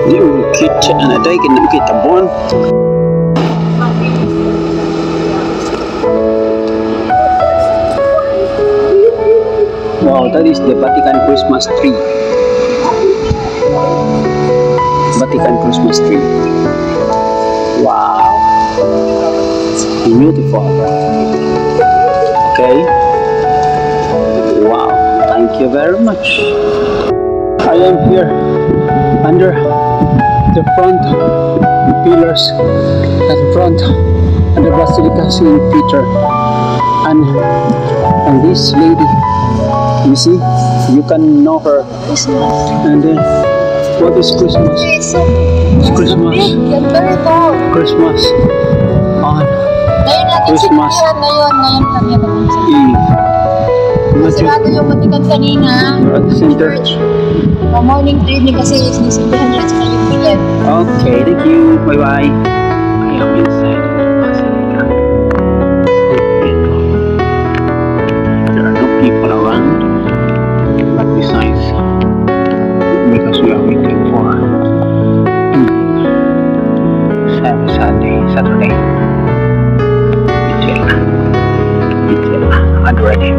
You kita na day kita bon. Wow, that is the Vatican Christmas tree. Vatican Christmas tree. Wow, beautiful. Okay. Wow, thank you very much. I am here under the front pillars at the front of the Basilica St. Peter, and this lady, you see, you can know her. And what is Christmas? It's Christmas. Very tall. Christmas on Christmas Eve. Sarado yung Vatican kanina. At the center. Morning to evening kasi sinisindihan nila sa kalimutan. Okay, thank you. Bye-bye. I am inside the Basilica. There are no people around, but besides, because we are waiting for Saturday. Until already.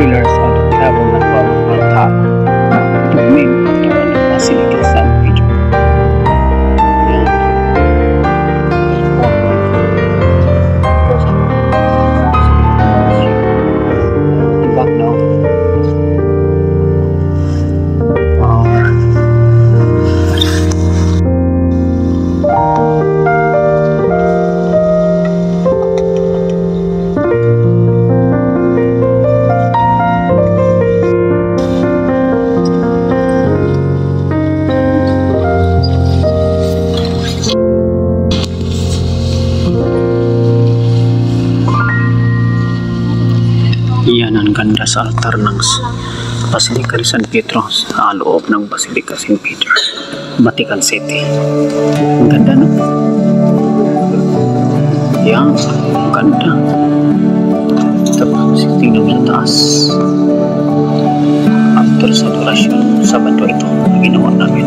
Pillars on the tabernacle on top, the main altar on the Basilica St. Peter. Back now. Iyan ang ganda sa altar ng Basilica de San Pietro sa loob ng Basilica St. Peter, Vatican City. Ang ganda, no? Yan, ang ganda. Tapos tingnan mo sa taas. After sa adorasyon, Sabado ito, ginawa namin.